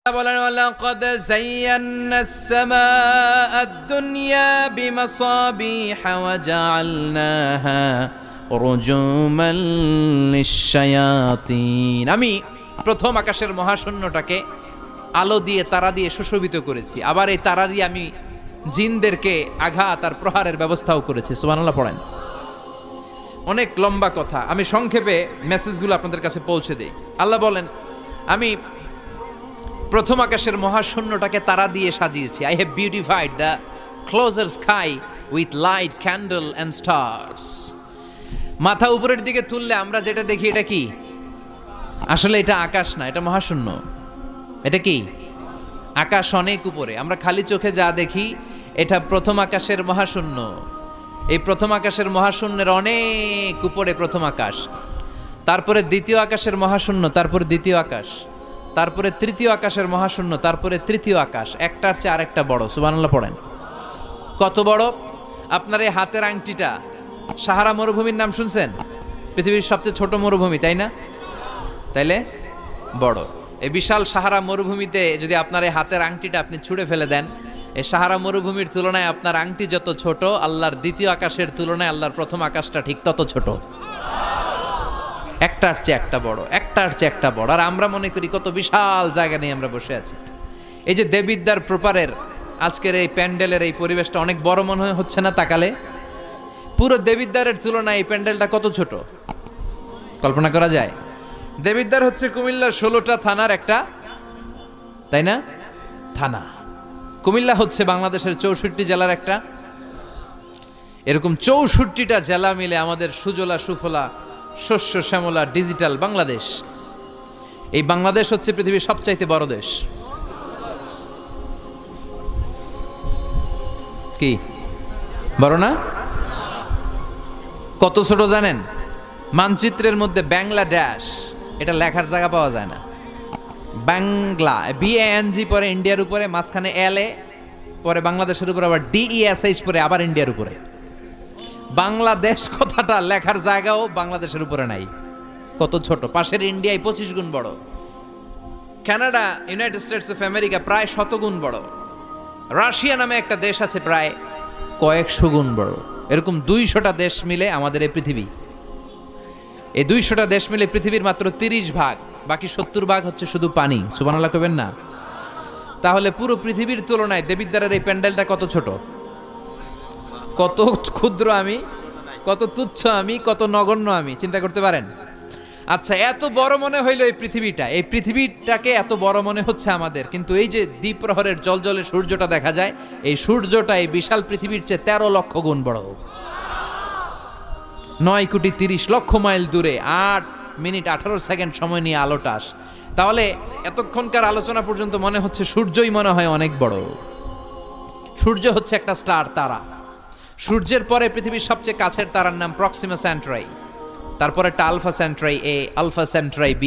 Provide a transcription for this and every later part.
বলেন ওয়ালাকাদ যায়্যানাস সামাআদ দুনিয়া বিমাসাবিহা ওয়া জাআলনাহা রুজুমান লিশ-শায়াতিন। আমি প্রথম আকাশের মহাশূন্যটাকে আলো দিয়ে তারা দিয়ে সুশোভিত করেছি, আবার এই তারা দিয়ে আমি জিনদেরকে আঘাত আর প্রহারের ব্যবস্থাও করেছি। সুবহানাল্লাহ পড়েন। অনেক লম্বা কথা, আমি সংক্ষেপে মেসেজগুলো আপনাদের কাছে পৌঁছে দেই। আল্লাহ বলেন, আমি প্রথম আকাশের মহাশূন্যটাকে তারা দিয়ে সাজিয়েছি। I have beautified the closure sky with light, candle and stars. মাথা উপরের দিকে তুললে আমরা যেটা দেখি এটা কি? আসলে এটা আকাশ না, এটা মহাশূন্য। এটা কি? আকাশ অনেক উপরে, আমরা খালি চোখে যা দেখি এটা প্রথম আকাশের মহাশূন্য। এই প্রথম আকাশের মহাশূন্যের অনেক উপরে প্রথম আকাশ, তারপরে দ্বিতীয় আকাশের মহাশূন্য, তারপরে দ্বিতীয় আকাশ, তারপরে তৃতীয় আকাশের মহাশূন্য, তারপরে তৃতীয় আকাশ। একটার চেয়ে আরেকটা বড়। সুবহানাল্লাহ পড়েন। কত বড়? আপনার এই হাতের আংটিটা, সাহারা মরুভূমির নাম শুনছেন? পৃথিবীর সবচেয়ে ছোট মরুভূমি, তাই না? তাইলে বড়। এই বিশাল সাহারা মরুভূমিতে যদি আপনার এই হাতের আংটিটা আপনি ছুঁড়ে ফেলে দেন, এই সাহারা মরুভূমির তুলনায় আপনার আংটি যত ছোট, আল্লাহর দ্বিতীয় আকাশের তুলনায় আল্লাহর প্রথম আকাশটা ঠিক তত ছোট। একটার চেয়ে একটা বড়, একটার চেয়ে একটা বড়। আর আমরা মনে করি কত বিশাল জায়গা নিয়ে আমরা বসে আছি। এই যে দেবিদ্বার প্রপারের আজকের এই প্যান্ডেলের এই পরিবেশটা অনেক বড় মনে হচ্ছে না তাকালে? পুরো দেবিদ্বারের তুলনায় এই প্যান্ডেলটা কত ছোট কল্পনা করা যায়? দেবিদ্বার হচ্ছে কুমিল্লার 16টা থানার একটা, তাই না? থানা। কুমিল্লা হচ্ছে বাংলাদেশের 64 জেলার একটা। এরকম 64টা জেলা মিলে আমাদের সুজলা সুফলা শস্য শ্যামলা ডিজিটাল বাংলাদেশ। এই বাংলাদেশ হচ্ছে পৃথিবীর সবচাইতে বড় দেশ। কি বড় না? কত ছোট জানেন? মানচিত্রের মধ্যে বাংলাদেশ এটা লেখার জায়গা পাওয়া যায় না। বাংলা BANG পরে ইন্ডিয়ার উপরে, মাঝখানে LA, পরে বাংলাদেশের উপরে আবার DESH পরে আবার ইন্ডিয়ার উপরে। বাংলাদেশ কথাটা লেখার জায়গাও বাংলাদেশের উপরে নাই। কত ছোট! পাশের ইন্ডিয়ায় 25 গুণ বড়, Canada, United states of America প্রায় 100 গুণ বড়, রাশিয়া নামে একটা দেশ আছে প্রায় কয়েকশো গুণ বড়। এরকম 200টা দেশ মিলে আমাদের এই পৃথিবী। এই 200টা দেশ মিলে পৃথিবীর মাত্র 30 ভাগ, বাকি 70 ভাগ হচ্ছে শুধু পানি। সুবহানাল্লাহ কইবেন না? তাহলে পুরো পৃথিবীর তুলনায় দেবিদ্বারের এই প্যান্ডেলটা কত ছোট, কত ক্ষুদ্র আমি, কত তুচ্ছ আমি, কত নগণ্য আমি, চিন্তা করতে পারেন? আচ্ছা, এত বড় মনে হইল এই পৃথিবীটা, এই পৃথিবীটাকে এত বড় মনে হচ্ছে আমাদের, কিন্তু এই যে দ্বীপ্রহরের জলজলে সূর্যটা দেখা যায়, এই সূর্যটা এই বিশাল পৃথিবীর চেয়ে 13 লক্ষ গুণ বড়। 9 কোটি 30 লক্ষ মাইল দূরে 8 মিনিট 18 সেকেন্ড সময় নিয়ে আলোটা আসে। তাহলে এতক্ষণকার আলোচনা পর্যন্ত মনে হচ্ছে সূর্যই মনে হয় অনেক বড়। সূর্য হচ্ছে একটা স্টার, তারা। সূর্যের পরে পৃথিবীর সবচেয়ে কাছের তারার নাম প্রক্সিমা সেন্ট্রাই, তারপরে একটা Alpha Centauri A, Alpha Centauri B,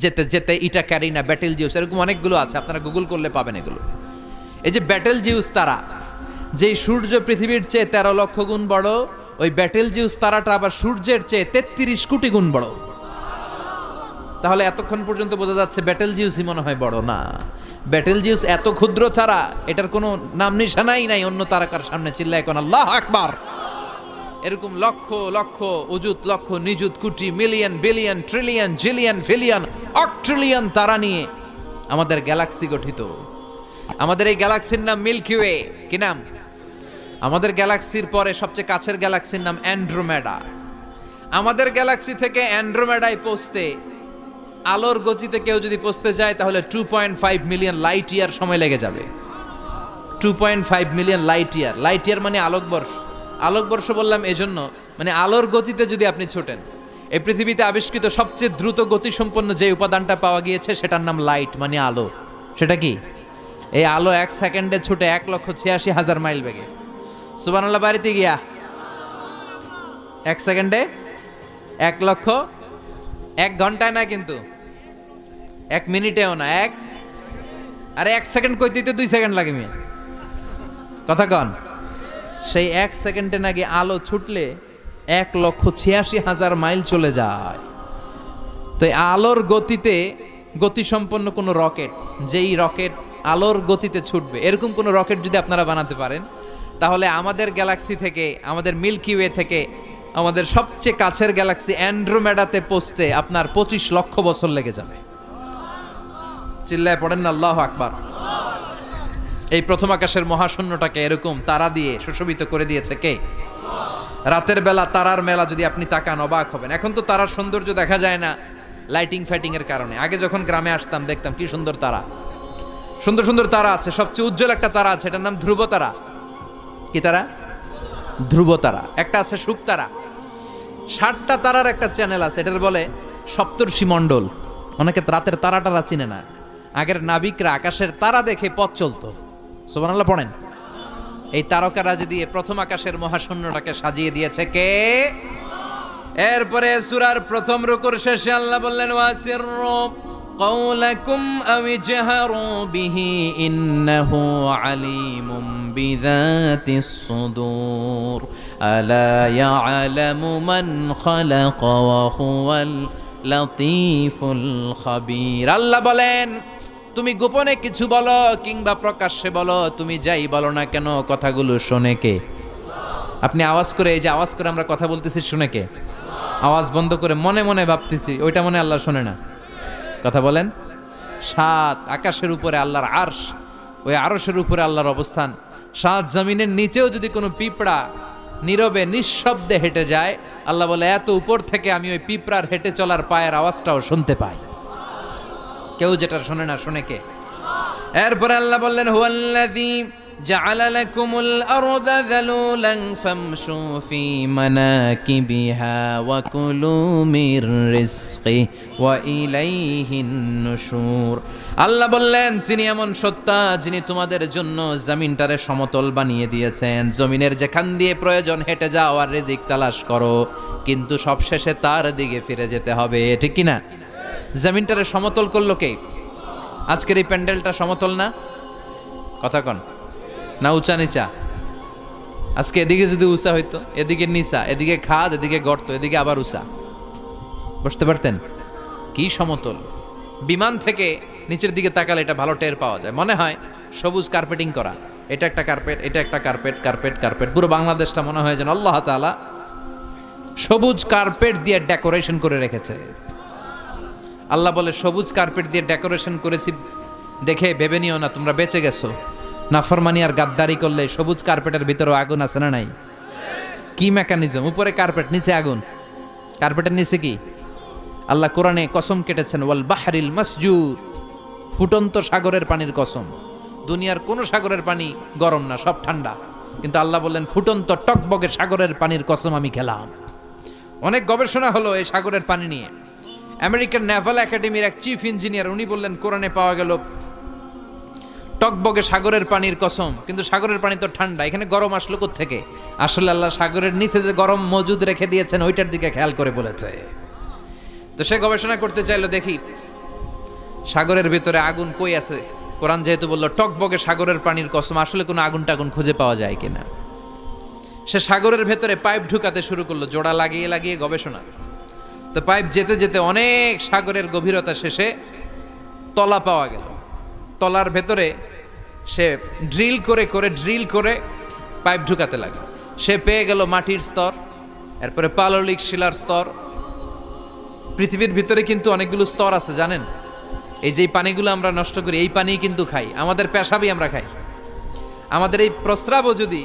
যেতে যেতে ইটা ক্যারিনা, ব্যাটেলজিউস, এরকম অনেকগুলো আছে, আপনারা গুগল করলে পাবেন এগুলো। এই যে ব্যাটেলজিউস তারা, যেই সূর্য পৃথিবীর চেয়ে 13 লক্ষ গুণ বড়, ওই ব্যাটেলজিউস তারাটা আবার সূর্যের চেয়ে 33 কোটি গুণ বড়। তাহলে এতক্ষণ পর্যন্ত বোঝা যাচ্ছে ব্যাটেলজিউসই মনে হয় বড় না। ব্যাটেলজিউস এত ক্ষুদ্র তারা, এটার কোনো নাম নিশানাই নাই অন্য তারকার সামনে। চিল্লায় এখন আল্লাহু আকবার। এরকম লক্ষ লক্ষ অযুত লক্ষ নিযুত কোটি মিলিয়ন বিলিয়ন ট্রিলিয়ন জিলিয়ন ফিলিয়ন অক্ট্রিলিয়ন তারা নিয়ে আমাদের গ্যালাক্সি গঠিত। আমাদের এই গ্যালাক্সির নাম মিল্কি ওয়ে। কি নাম? আমাদের গ্যালাক্সির পরে সবচেয়ে কাছের গ্যালাক্সির নাম অ্যান্ড্রোমেডা। আমাদের গ্যালাক্সি থেকে অ্যান্ড্রোমেডায় পৌঁছতে আলোর গতিতে কেউ যদি পৌঁছতে যায় তাহলে 2.5 মিলিয়ন লাইট ইয়ার সময় লেগে যাবে। 2.5 million light year. Light year মানে আলোকবর্ষ। আলোকবর্ষ বললাম এজন্য, মানে আলোর গতিতে যদি আপনি ছোটেন। এই পৃথিবীতে আবিষ্কৃত সবচেয়ে দ্রুত গতিসম্পন্ন যে উপাদানটা পাওয়া গিয়েছে সেটার নাম লাইট, মানে আলো। সেটা কি? এই আলো 1 সেকেন্ডে ছুটে 1,86,000 মাইল বেগে। সুবহানাল্লাহ বাড়িতে গিয়া 1 সেকেন্ডে 1 লক্ষ, 1 ঘন্টায় না কিন্তু, 1 মিনিটেও না, আরে 1 সেকেন্ড কইতে 2 সেকেন্ড লাগে মিয়া, কথা কন। সেই 1 সেকেন্ডে নাকি আলো ছুটলে 1,86,000 মাইল চলে যায়। তো আলোর গতিতে গতিসম্পন্ন কোনো রকেট, যেই রকেট আলোর গতিতে ছুটবে, এরকম কোনো রকেট যদি আপনারা বানাতে পারেন, তাহলে আমাদের গ্যালাক্সি থেকে, আমাদের মিল্কি ওয়ে থেকে আমাদের সবচেয়ে কাছের গ্যালাক্সি অ্যান্ড্রোমেডাতে পৌঁছতে আপনার 25 লক্ষ বছর লেগে যাবে। চিল্লায় পড়েন না আল্লাহু আকবার। এই প্রথম আকাশের মহাশূন্যটাকে এরকম তারা দিয়ে সুশোভিত করে দিয়েছে কে? রাতের বেলা তারার মেলা যদি আপনি তাকান অবাক হবেন। এখন তো তারার সৌন্দর্য দেখা যায় না লাইটিং ফাইটিং এর কারণে। আগে যখন গ্রামে আসতাম দেখতাম কি সুন্দর তারা, সুন্দর সুন্দর তারা আছে। সবচেয়ে উজ্জ্বল একটা তারা আছে, এটার নাম ধ্রুব তারা। কি তারা? ধ্রুব তারা। একটা আছে শুকতারা। 60টা তারার একটা চ্যানেল আছে, এটার বলে সপ্তর্ষি মণ্ডল। অনেকে রাতের তারাটারা চিনে না। আগের নাবিকরা আকাশের তারা দেখে পথ চলতো। সুবহানাল্লাহ পড়েন। এই তারকারাজি দিয়ে প্রথম আকাশের মহাশূন্যটাকে সাজিয়ে দিয়েছে কে? এরপরে সূরার প্রথম রুকুর শেষে আল্লাহ বললেন ওয়াসিররু قولكم أو اجهروا به إنه عليم بذات الصدور ألا يعلم من خلق وهو اللطيف الخبير আল্লাহ বলেন তুমি গোপনে কিছু বলো কিংবা প্রকাশ্যে বলো, তুমি যাই বলো না কেন কথাগুলো শোনে কে? আপনি আওয়াজ করে, এই যে আওয়াজ করে আমরা কথা বলতেছি, শুনে কে? আওয়াজ বন্ধ করে মনে মনে ভাবতেছি, ওইটা মনে আল্লাহ শোনে না? কথা বলেন। 7 আকাশের উপরে আল্লাহর আরশ, ওই আরশের উপরে আল্লাহর অবস্থান। 7 জমিনের নিচেও যদি কোনো পিঁপড়া নীরবে নিঃশব্দে হেঁটে যায়, আল্লাহ বলে এত উপর থেকে আমি ওই পিঁপড়ার হেঁটে চলার পায়ের আওয়াজটাও শুনতে পাই। কেউ যেটা শোনে না, শুনে কে? এরপরে আল্লাহ বললেন হুয়াল্লাযী জাআলা লাকুমুল আরদা যালুলান ফামশু ফি মানাকিবিহা ওয়া কুলু মির রিজকি ওয়া ইলাইহিন নুশুর। আল্লাহ বললেন তিনি এমন সত্তা যিনি তোমাদের জন্য জমিনটারে সমতল বানিয়ে দিয়েছেন। জমিনের যেখান দিয়ে প্রয়োজন হেঁটে যাও আর রিজিক তালাশ করো, কিন্তু সবশেষে তার দিকে ফিরে যেতে হবে, ঠিক কি না? জমিনটারে সমতল করলো কে? আজকের এই প্যান্ডেলটা সমতল না? কথা কন না, উঁচা নিচা? আজকে এদিকে যদি উঁচা হইতো, এদিকে নিচা, এদিকে খাদ, এদিকে গর্ত, এদিকে আবার উঁচা, বসতে পারতেন? কি সমতল! বিমান থেকে নিচের দিকে তাকালে এটা ভালো টের পাওয়া যায়, মনে হয় সবুজ কার্পেটিং করা। এটা একটা কার্পেট, এটা একটা কার্পেট, কার্পেট কার্পেট, পুরো বাংলাদেশটা মনে হয় যেন আল্লাহ তাআলা সবুজ কার্পেট দিয়ে ডেকোরেশন করে রেখেছে। আল্লাহ বলে সবুজ কার্পেট দিয়ে ডেকোরেশন করেছি দেখে ভেবে নিও না তোমরা বেঁচে গেছো। নাফরমানি আর গাদ্দারি করলে সবুজ কার্পেটের ভিতরেও আগুন আছে না নাই? কি মেকানিজম? উপরে কার্পেট, নিচে আগুন। কার্পেটের নিচে কি? আল্লাহ কোরআনে কসম কেটেছেন ওয়াল বাহরিল মাসজুর, ফুটন্ত সাগরের পানির কসম। দুনিয়ার কোন সাগরের পানি গরম না, সব ঠান্ডা, কিন্তু আল্লাহ বললেন ফুটন্ত টকবগে সাগরের পানির কসম আমি খেলাম। অনেক গবেষণা হলো এই সাগরের পানি নিয়ে। আমেরিকান নেভাল একাডেমির এক চিফ ইঞ্জিনিয়ার উনি বললেন কোরআনে পাওয়া গেল টকবগে সাগরের পানির কসম, কিন্তু সাগরের পানি তো ঠান্ডা, এখানে গরম আসলো কোত্থেকে? আসলে আল্লাহ সাগরের নিচে যে গরম মজুদ রেখে দিয়েছেন ওইটার দিকে খেয়াল করে বলেছে। তো সে গবেষণা করতে চাইলো, দেখি সাগরের ভিতরে আগুন কই আছে। কোরআন যেহেতু বললো টকবগে সাগরের পানির কসম, আসলে কোনো আগুন টাগুন খুঁজে পাওয়া যায় কিনা। সে সাগরের ভেতরে পাইপ ঢুকাতে শুরু করলো, জোড়া লাগিয়ে লাগিয়ে গবেষণা। তো পাইপ যেতে যেতে অনেক সাগরের গভীরতা শেষে তলা পাওয়া গেল। তলার ভেতরে সে ড্রিল করে পাইপ ঢুকাতে লাগলো। সে পেয়ে গেল মাটির স্তর, এরপরে পাললিক শিলার স্তর। পৃথিবীর ভিতরে কিন্তু অনেকগুলো স্তর আছে জানেন? এই যে পানিগুলো আমরা নষ্ট করি, এই পানি কিন্তু খাই, আমাদের পেশাবই আমরা খাই। আমাদের এই প্রস্রাবও যদি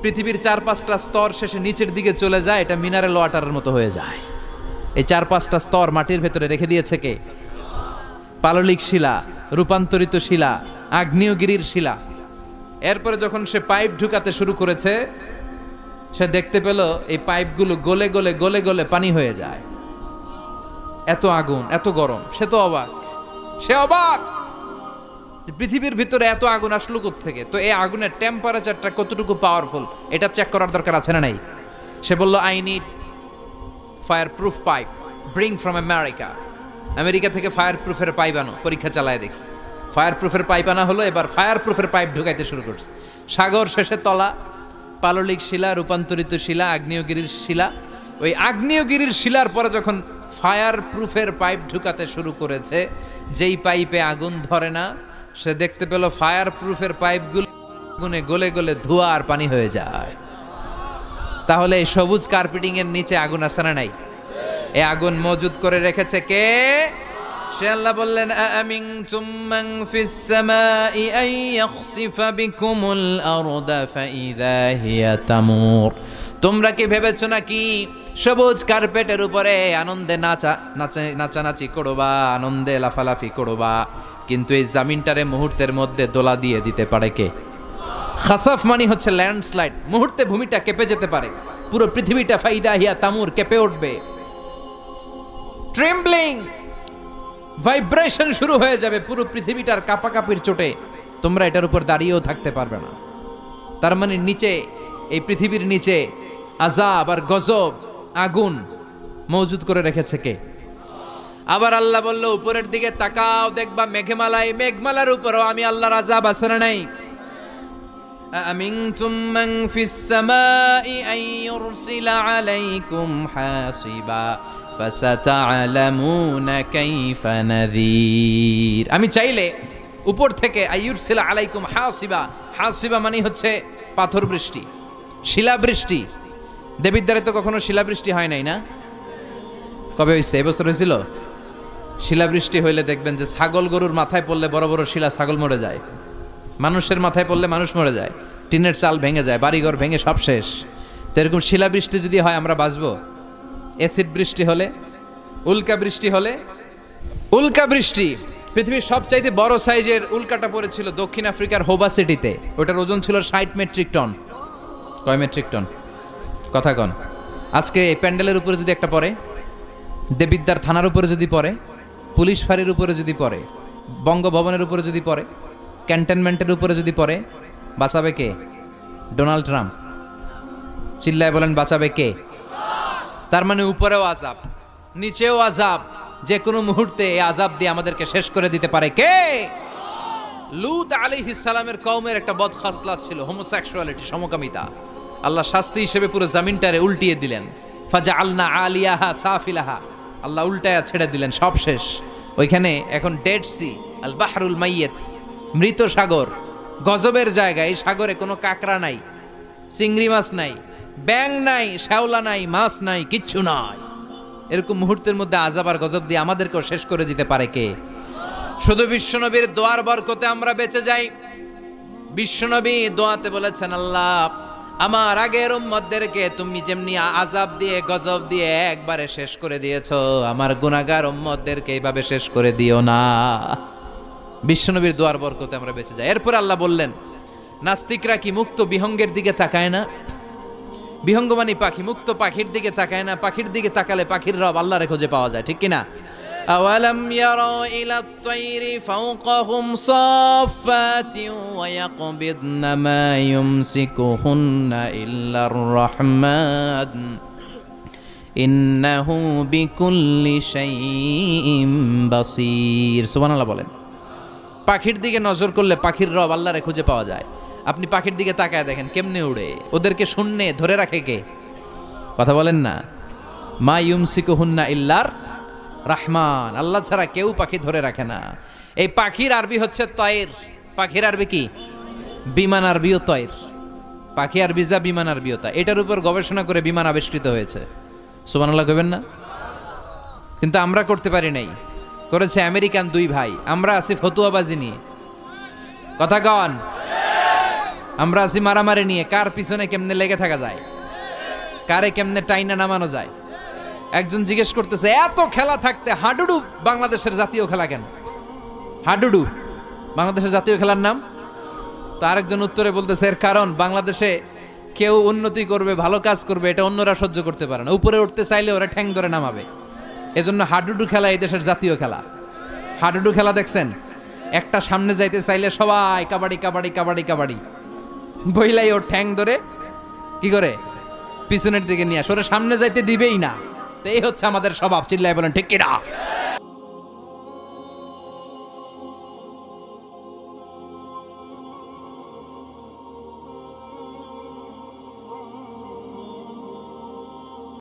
পৃথিবীর 4-5টা স্তর শেষে নিচের দিকে চলে যায়, এটা মিনারেল ওয়াটারের মতো হয়ে যায়। এই 4-5টা স্তর মাটির ভেতরে রেখে দিয়েছে কে? পাললিক শিলা, রূপান্তরিত শিলা, আগ্নেয়গিরির শিলা। এরপরে যখন সে পাইপ ঢুকাতে শুরু করেছে, সে দেখতে পেল এই পাইপগুলো গলে গলে গলে গলে পানি হয়ে যায়। এত আগুন, এত গরম। সে তো অবাক, সে অবাক পৃথিবীর ভিতরে এত আগুন আসলো কোত্থেকে। তো এই আগুনের টেম্পারেচারটা কতটুকু পাওয়ারফুল এটা চেক করার দরকার আছে না নাই? সে বলল I need fire proof pipe, bring from America. America থেকে ফায়ার প্রুফের পাইপ আনো, পরীক্ষা চালায় দেখি। ফায়ার প্রুফের পাইপ আনা হলো, এবার ফায়ার প্রুফের পাইপ ঢুকাইতে শুরু করছে। সাগর শেষে তলা, পাললিক শিলা, রূপান্তরিত শিলা, আগ্নেয়গিরির শিলা। ওই আগ্নেয়গিরির শিলার পরে যখন ফায়ার প্রুফের পাইপ ঢুকাতে শুরু করেছে। যেই পাইপে আগুন ধরে না, সে দেখতে পেল ফায়ার প্রুফের পাইপগুলো আগুনে গলে গলে ধোঁয়া আর পানি হয়ে যায়। তাহলে এই সবুজ কার্পেটিং এর নিচে আগুন আছে না নাই? এই আগুন মজুদ করে রেখেছে কে? সে আল্লাহ বললেন, আমিনতুম মান ফিস সামাই আন ইয়াখসিফা বিকুমুল আরদা ফাইযা হিয়া তামুর। তোমরা কি ভেবেছো নাকি সবুজ কার্পেটের উপরে আনন্দে নাচানাচি করবা, আনন্দে লাফালাফি করবা, কিন্তু এই জামিনটারে মুহূর্তের মধ্যে দোলা দিয়ে দিতে পারে কে? খাসাফ মানে হচ্ছে ল্যান্ডস্লাইড, মুহূর্তে ভূমিটা কেঁপে যেতে পারে, পুরো পৃথিবীটা ফাইদা হিয়া তামুর কেঁপে উঠবে, ট্রেম্বলিং ভাইব্রেশন শুরু হয়ে যাবে, পুরো পৃথিবীটার কাঁপাকাঁপির চোটে তোমরা এটার উপর দাঁড়িয়েও থাকতে পারবে না। তার মানে নিচে, এই পৃথিবীর নিচে আযাব আর গজব, আগুন মজুদ করে রেখেছে কে? আবার আল্লাহ বলল, উপরের দিকে তাকাও, দেখবা মেঘমালায়, মেঘমালার উপরও আমি আল্লাহর আযাব আছে না নাই? আমিনতুম মান ফিস সামাই আন ইউরসিলা আলাইকুম হাসিবা ফাসাতা'লামুনা কাইফা নাযীর। আমি চাইলে উপর থেকে আইয়ুরসিলা আলাইকুম হাসিবা, হাসিবা মানে হচ্ছে পাথর বৃষ্টি, শিলাবৃষ্টি। দেবিদ্বারে তো কখনো শিলাবৃষ্টি হয় নাই না? কবে হয়েছে? এবছর হয়েছিল। শিলাবৃষ্টি হইলে দেখবেন যে ছাগল গরুর মাথায় পড়লে বড় বড় শিলা, ছাগল মরে যায়। মানুষের মাথায় পড়লে মানুষ মরে যায়, টিনের চাল ভেঙে যায়, বাড়িঘর ভেঙে সব শেষ। তো এরকম শিলাবৃষ্টি যদি হয় আমরা বাঁচবো? অ্যাসিড বৃষ্টি হলে, উল্কা বৃষ্টি হলে, উল্কা বৃষ্টি, পৃথিবীর সবচাইতে বড় সাইজের উল্কাটা পড়েছিল দক্ষিণ আফ্রিকার হোবা সিটিতে। ওটার ওজন ছিল 60 মেট্রিক টন। কয় মেট্রিক টন? কথা কন। আজকে এই প্যান্ডেলের উপরে যদি একটা পড়ে, দেবিদ্বার থানার উপরে যদি পড়ে, পুলিশ ফাঁড়ির উপরে যদি পড়ে, বঙ্গভবনের উপরে যদি পড়ে, ক্যান্টনমেন্টের উপরে যদি পড়ে, বাঁচাবে কে? Donald Trump. চিল্লায় বলেন, বাঁচাবে কে? তার মানে উপরেও আযাব, নিচেও আযাব, যে কোনো মুহূর্তে এই আযাব দিয়ে আমাদেরকে শেষ করে দিতে পারে কে? লূত আলাইহিস সালামের কওমের একটা বদখাসলাত ছিল হোমোসেক্সুয়ালিটি, সমকামিতা। আল্লাহ শাস্তি হিসেবে পুরো জমিনটারে উল্টিয়ে দিলেন। ফাজআলনা আলিয়াহা সাফিলাহা, আল্লাহ উল্টায়া ছেড়ে দিলেন, সব শেষ। ওইখানে এখন ডেড সি, আল বাহরুল মাইয়িত, মৃত সাগর, গজবের জায়গা। এই সাগরে কোনো কাঁকড়া নাই, চিংড়ি মাছ নাই, ব্যাং নাই, শ্যাওলা নাই, মাছ নাই, কিচ্ছু নাই। এরকম মুহূর্তের মধ্যে আযাব আর গজব দিয়ে আমাদেরকেও শেষ করে দিতে পারে কে? শুধু বিশ্বনবীর দোয়ার বরকতে আমরা বেঁচে যাই। বিশ্বনবী দোয়াতে বলেছেন, আল্লাহ আমার আগের উম্মতদেরকে তুমি যেমনি আযাব দিয়ে গজব দিয়ে একবারে শেষ করে দিয়েছো, আমার গুনাহগার উম্মতদেরকে এইভাবে শেষ করে দিও না। বিশ্বনবীর দোয়ার বরকতে আমরা বেঁচে যাই। এরপর আল্লাহ বললেন, নাস্তিকরা কি মুক্ত বিহঙ্গের দিকে তাকায় না? বিহঙ্গ মানে পাখি, মুক্ত পাখির দিকে তাকায় না? পাখির দিকে তাকালে পাখির রব আল্লাহরে খুঁজে পাওয়া যায়, ঠিক কিনা? আওয়ালাম ইয়ারাউ ইলাত তায়রি ফাওকাহুম সাফাতিন ওয়া ইয়াকবিদনা মা ইউমসিকুহুন্না ইল্লার রাহমান ইন্নাহু বিকুল্লি শাইইন বাসীর। সুবহানাল্লাহ বলেন। পাখির দিকে নজর করলে পাখির রব আল্লাহরে খুঁজে পাওয়া যায়। আপনি পাখির দিকে তাকায় দেখেন কেমনে উড়ে, ওদেরকে শূন্যে ধরে রাখে কে? কথা বলেন না। মা ইউমসিকুহুন্না ইল্লার রাহমান, আল্লাহ ছাড়া কেউ পাখি ধরে রাখে না। এই পাখির আরবি হচ্ছে তয়ের। পাখির আরবি কি? বিমান আরবিও তয়ের। পাখি আরবি যা, বিমান আরবিও তা। এটার উপর গবেষণা করে বিমান আবিষ্কৃত হয়েছে। সুবহানাল্লাহ কইবেন না? কিন্তু আমরা করতে পারি নাই, করেছে আমেরিকান দুই ভাই। আমরা আছি ফতুয়াবাজি নিয়ে, কথা কন। আমরা আছি মারামারি নিয়ে, কার পিছনে কেমনে লেগে থাকা যায়, কারে কেমনে টাইনা নামানো যায়। একজন জিজ্ঞেস করতেছে, এত খেলা থাকতে হাডুডু বাংলাদেশের জাতীয় খেলা কেন? হাডুডু বাংলাদেশের জাতীয় খেলার নাম? তো আরেকজন উত্তরে বলতেছে, এর কারণ বাংলাদেশে কেউ উন্নতি করবে, ভালো কাজ করবে, এটা অন্যরা সহ্য করতে পারে না। উপরে উঠতে চাইলে ওরা ঠ্যাং ধরে নামাবে। এজন্য হাডুডু খেলা এই দেশের জাতীয় খেলা। হাডুডু খেলা দেখছেন? একটা সামনে যাইতে চাইলে সবাই কাবাডি কাবাডি কাবাডি কাবাডি বইলাই, ওর ঠ্যাং ধরে কি করে পিছনের দিকে নিয়ে আসে, ওরা সামনে যাইতে দিবেই না। তো এই হচ্ছে আমাদের স্বভাব। চিল্লায় বলেন ঠিক কিনা?